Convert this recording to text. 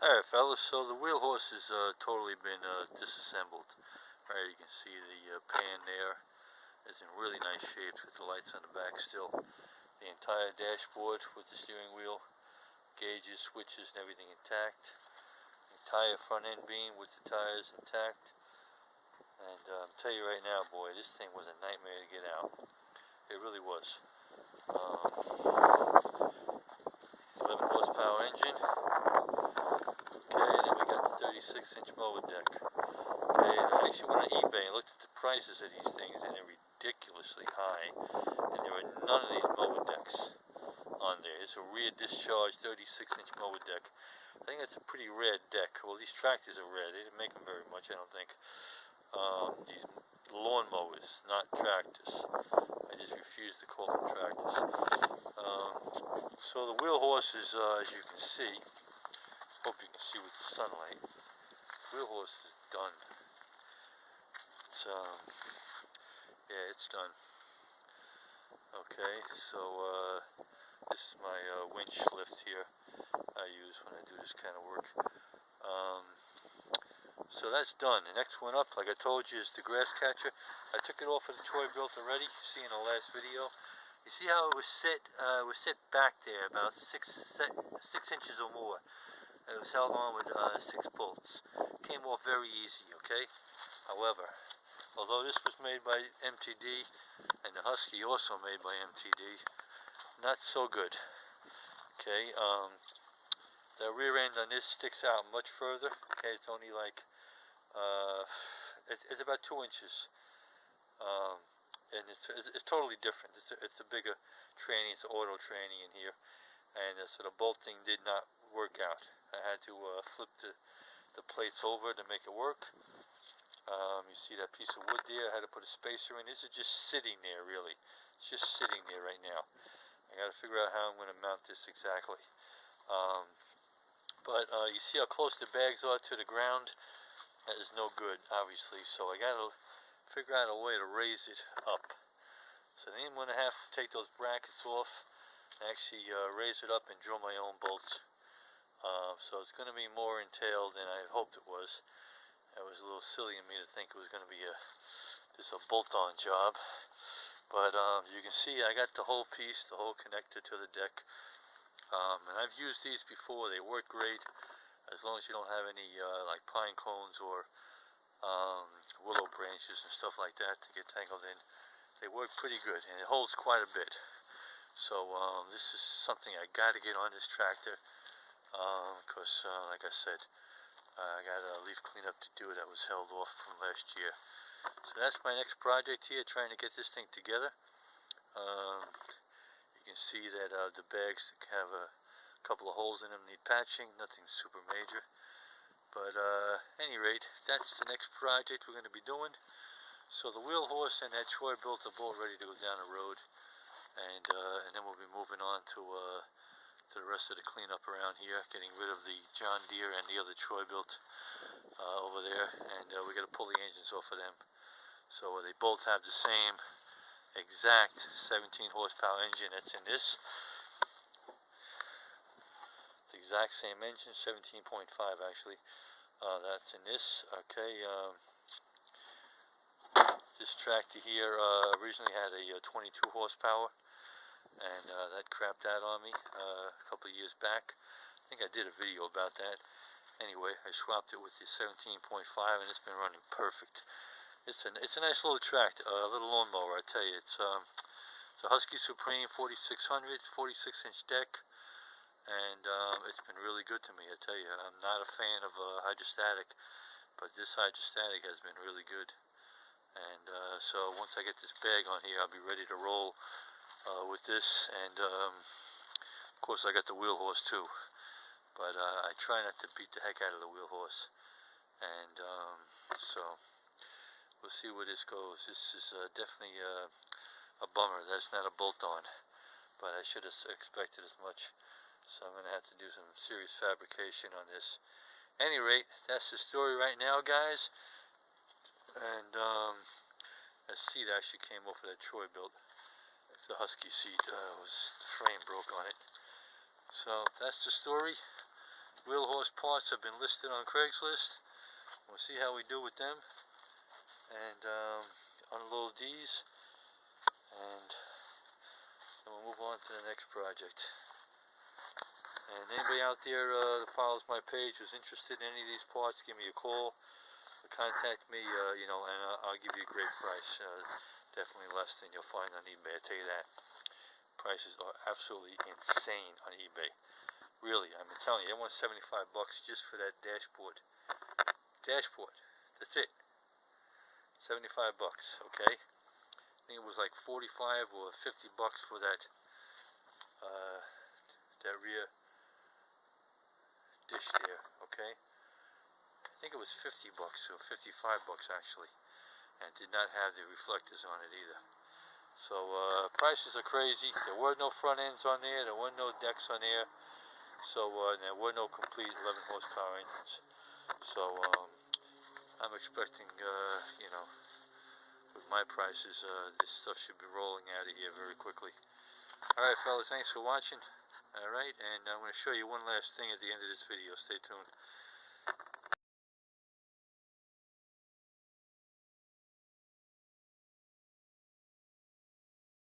Alright fellas, so the wheel horse has totally been disassembled. Right, you can see the pan there is in really nice shape with the lights on the back still. The entire dashboard with the steering wheel, gauges, switches and everything intact. The entire front end beam with the tires intact. And I'll tell you right now, boy, this thing was a nightmare to get out. It really was. 11 horsepower engine. Okay, then we got the 36-inch mower deck. Okay, and I actually went on eBay and looked at the prices of these things, and they're ridiculously high. And there are none of these mower decks on there. It's a rear discharge 36-inch mower deck. I think that's a pretty rare deck. Well, these tractors are rare. They didn't make them very much, I don't think. These lawn mowers, not tractors. I just refuse to call them tractors. So the wheel horse is, as you can see, hope you can see with the sunlight, wheel horse is done. It's, yeah, it's done. Okay, so this is my winch lift here I use when I do this kind of work. So that's done. The next one up, like I told you, is the grass catcher. I took it off of the Troy built already. You see in the last video. You see how it was set back there about 6 inches or more. It was held on with 6 bolts. Came off very easy, okay? However, although this was made by MTD, and the Husky also made by MTD, not so good, okay? The rear end on this sticks out much further, okay? It's only like, it's about 2 inches. And it's totally different. It's a bigger tranny. It's an auto tranny in here, and so the bolting did not work out. I had to flip the plates over to make it work. You see that piece of wood there? I had to put a spacer in. This is just sitting there, really. It's just sitting there right now. I got to figure out how I'm going to mount this exactly. But you see how close the bags are to the ground? That is no good, obviously. So I got to figure out a way to raise it up. So then I'm going to have to take those brackets off and actually raise it up and drill my own bolts. So it's going to be more entailed than I hoped it was. It was a little silly of me to think it was going to be just a bolt-on job. But you can see I got the whole piece, the whole connector to the deck. And I've used these before. They work great as long as you don't have any like pine cones or willow branches and stuff like that to get tangled in. They work pretty good, and it holds quite a bit. So this is something I got to get on this tractor because, like I said, I got a leaf cleanup to do that was held off from last year. So that's my next project here, trying to get this thing together. You can see that the bags have a couple of holes in them, need patching, nothing super major. But any rate, that's the next project we're going to be doing. So the wheel horse and that Troy built are both ready to go down the road, and then we'll be moving on to the rest of the cleanup around here, getting rid of the John Deere and the other Troy built over there, and we got to pull the engines off of them. So they both have the same exact 17 horsepower engine that's in this. The exact same engine, 17.5 actually. That's in this. Okay. This tractor here originally had a 22 horsepower, and that crapped out on me a couple of years back. I think I did a video about that. Anyway, I swapped it with the 17.5, and it's been running perfect. It's a nice little tractor, a little lawnmower. I tell you, it's a Husky Supreme 4600, 46-inch deck. And it's been really good to me, I tell you. I'm not a fan of hydrostatic, but this hydrostatic has been really good. And so once I get this bag on here, I'll be ready to roll with this. And of course I got the wheel horse too, but I try not to beat the heck out of the wheel horse. And so we'll see where this goes. This is definitely a bummer. That's not a bolt-on, but I should have expected as much. So I'm going to have to do some serious fabrication on this. Any rate, that's the story right now, guys. And that seat actually came off of that Troy built. The Husky seat, the frame broke on it. So that's the story. Wheel horse parts have been listed on Craigslist. We'll see how we do with them, and unload these, and then we'll move on to the next project. And anybody out there that follows my page who's interested in any of these parts, give me a call, contact me, and I'll give you a great price. Definitely less than you'll find on eBay, I tell you that. Prices are absolutely insane on eBay. Really, I'm telling you, I want $75 just for that dashboard. Dashboard, that's it. $75, okay? I think it was like 45 or $50 for that that rear dish there, okay? I think it was $50 or $55 actually, and did not have the reflectors on it either. So prices are crazy. There were no front ends on there. There were no decks on there. So there were no complete 11 horsepower engines. So I'm expecting, with my prices, this stuff should be rolling out of here very quickly. Alright fellas, thanks for watching. Alright, and I'm going to show you one last thing at the end of this video. Stay tuned.